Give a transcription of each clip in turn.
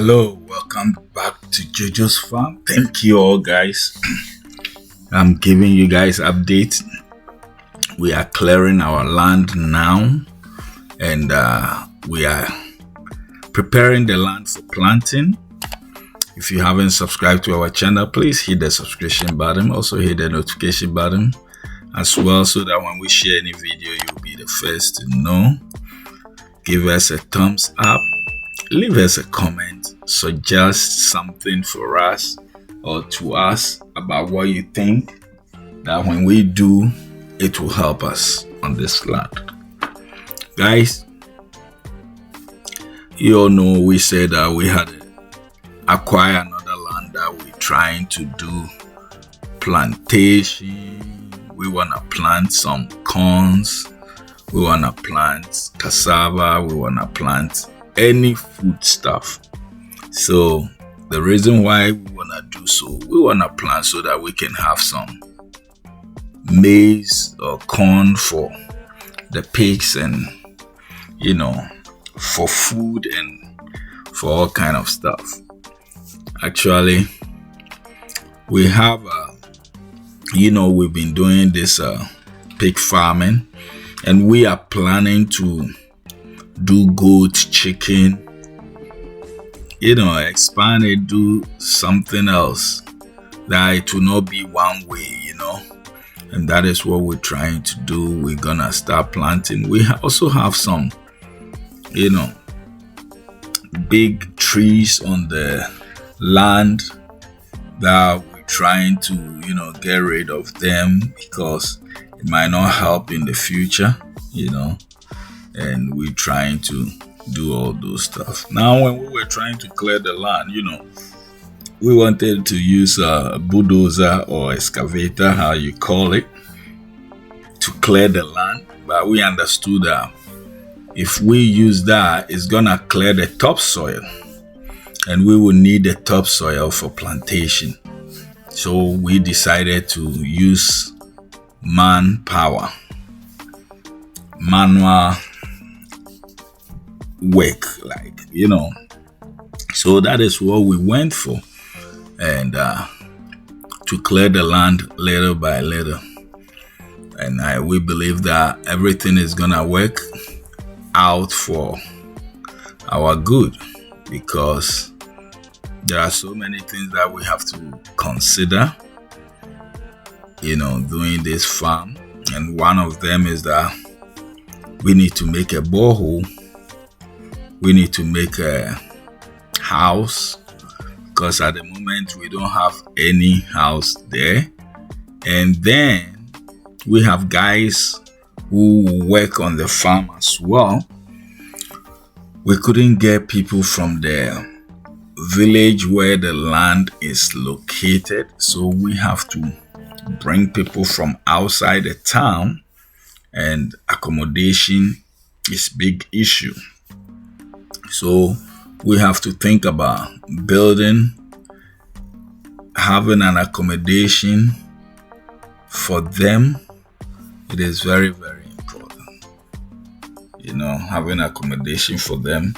Hello, welcome back to JoJo's farm. Thank you all, guys. I'm giving you guys update. We are clearing our land now, and we are preparing the land for planting. If you haven't subscribed to our channel, please hit the subscription button. Also hit the notification button as well, so that when we share any video, you'll be the first to know. Give us a thumbs up. Leave us a comment, suggest something for us or to us about what you think that when we do, it will help us on this land. Guys, you all know we said that we had to acquire another land that we're trying to do plantation. We want to plant some corns. We want to plant cassava. We want to plant any food stuff. So the reason why we want to do so, we want to plant so that we can have some maize or corn for the pigs, and for food and for all kind of stuff. Actually, we have we've been doing this pig farming, and we are planning to do goat, chicken, expand it, do something else, that it will not be one way, and that is what we're trying to do. We're gonna start planting. We also have some big trees on the land that we're trying to get rid of them, because it might not help in the future, and we're trying to do all those stuff. Now, when we were trying to clear the land, we wanted to use a bulldozer or excavator, how you call it, to clear the land. But we understood that if we use that, it's gonna clear the topsoil, and we will need the topsoil for plantation. So we decided to use manual work, so that is what we went for, and to clear the land little by little. And we believe that everything is gonna work out for our good, because there are so many things that we have to consider doing this farm. And one of them is that we need to make a borehole. We need to make a house, because at the moment we don't have any house there. And then we have guys who work on the farm as well. We couldn't get people from the village where the land is located, so we have to bring people from outside the town, and accommodation is big issue. So we have to think about having an accommodation for them. It is very, very important. Having accommodation for them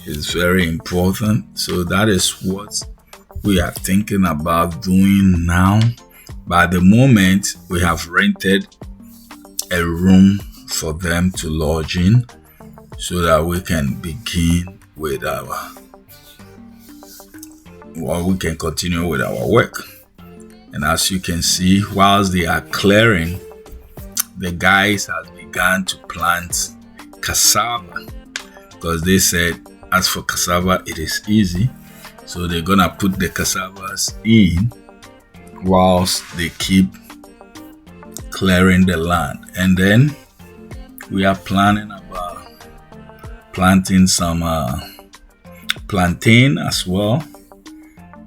is very important. So that is what we are thinking about doing now. By the moment, we have rented a room for them to lodge in, so that we can begin with we can continue with our work. And as you can see, whilst they are clearing, the guys have begun to plant cassava, because they said, as for cassava, it is easy. So they're gonna put the cassavas in whilst they keep clearing the land. And then we are planning about planting some plantain as well,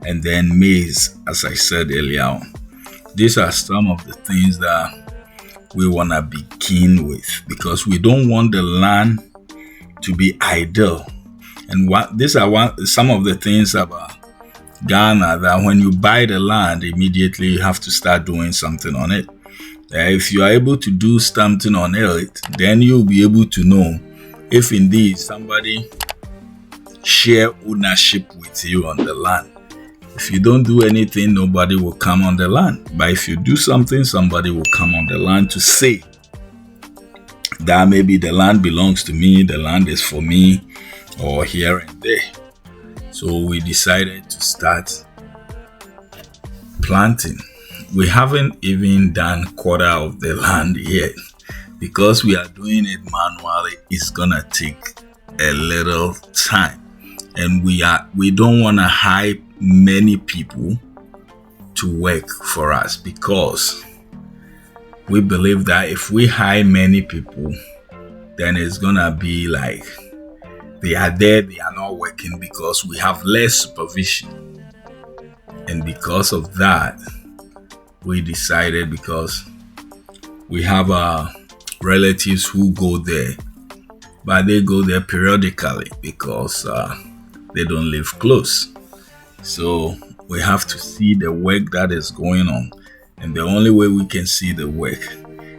and then maize, as I said earlier on. These are some of the things that we want to begin with, because we don't want the land to be idle. And some of the things about Ghana, that when you buy the land, immediately you have to start doing something on it. If you are able to do something on it, then you'll be able to know if indeed somebody share ownership with you on the land. If you don't do anything, nobody will come on the land. But if you do something, somebody will come on the land to say that maybe the land belongs to me, the land is for me, or here and there. So we decided to start planting. We haven't even done quarter of the land yet. Because we are doing it manually, it's gonna take a little time. And we don't want to hire many people to work for us, because we believe that if we hire many people, then it's gonna be like they are there, they are not working, because we have less supervision. And because of that, we decided, because we have relatives who go there, but they go there periodically because they don't live close. So we have to see the work that is going on. And the only way we can see the work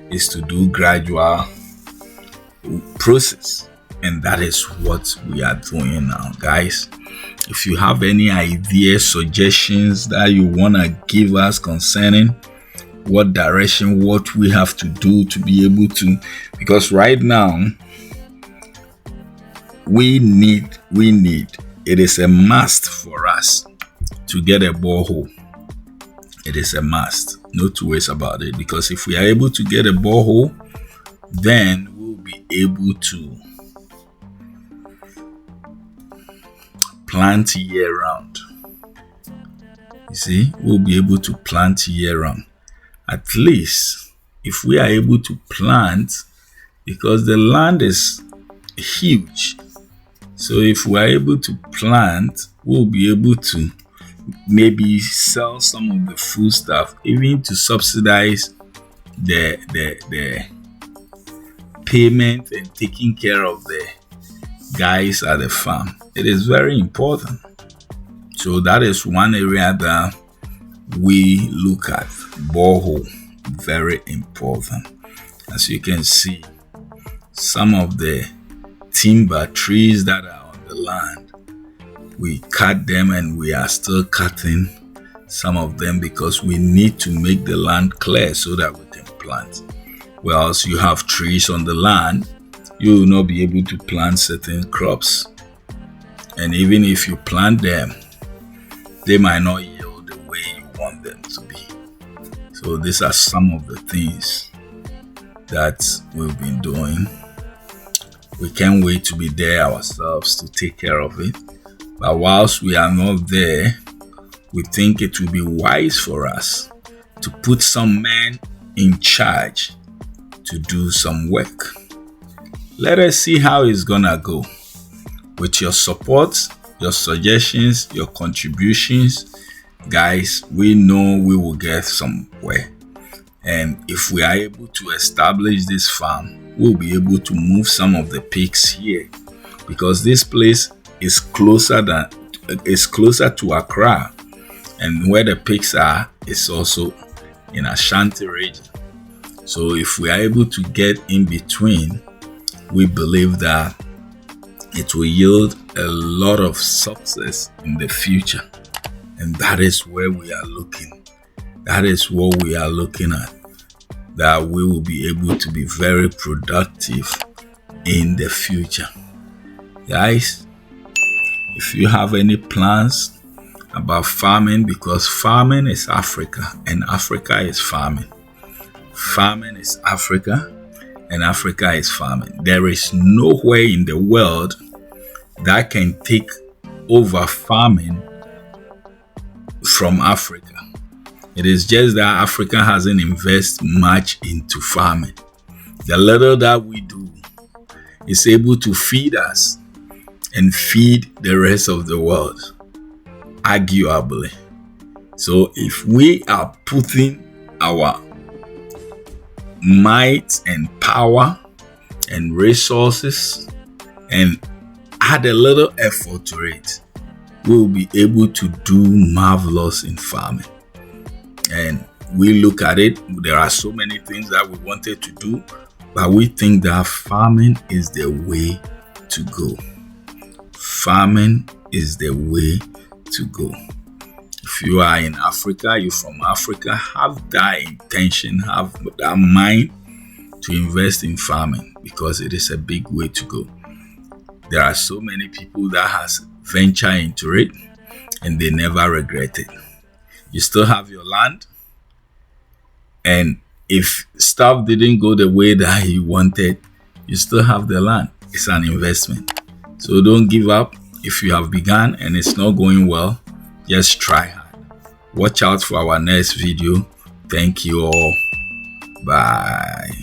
is to do gradual process. And that is what we are doing now, guys. If you have any ideas, suggestions that you want to give us concerning what direction, what we have to do to be able to, because right now we need, it is a must for us to get a borehole. It is a must, no two ways about it, because if we are able to get a borehole, then we'll be able to plant year round. You see, we'll be able to plant year round. At least if we are able to plant, because the land is huge. So if we are able to plant, we'll be able to maybe sell some of the food stuff, even to subsidize the payment and taking care of the guys at the farm. It is very important. So that is one area that we look at. Borehole, very important. As you can see, some of the timber trees that are on the land, we cut them, and we are still cutting some of them because we need to make the land clear so that we can plant. Whereas you have trees on the land, you will not be able to plant certain crops. And even if you plant them, they might not yield the way you want them to be. So these are some of the things that we've been doing. We can't wait to be there ourselves to take care of it. But whilst we are not there, we think it will be wise for us to put some men in charge to do some work. Let us see how it's gonna go. With your support, your suggestions, your contributions, guys, we know we will get somewhere. And if we are able to establish this farm, we'll be able to move some of the pigs here, because this place is closer to Accra, and where the pigs are is also in Ashanti region. So if we are able to get in between, we believe that it will yield a lot of success in the future. And that is where we are looking. That is what we are looking at. That we will be able to be very productive in the future. Guys, if you have any plans about farming, because farming is Africa and Africa is farming. Farming is Africa and Africa is farming. There is nowhere in the world that can take over farming from Africa. It is just that Africa hasn't invested much into farming. The little that we do is able to feed us and feed the rest of the world, arguably. So if we are putting our might and power and resources and add a little effort to it, we'll be able to do marvelous in farming. And we look at it, there are so many things that we wanted to do, but we think that farming is the way to go. farming is the way to go. If you are in Africa, you're from Africa, have that intention, have that mind to invest in farming, because it is a big way to go. There are so many people that has ventured into it and they never regret it. You still have your land, and if stuff didn't go the way that he wanted, you still have the land. It's an investment. So don't give up. If you have begun and it's not going well, just try hard. Watch out for our next video. Thank you all. Bye.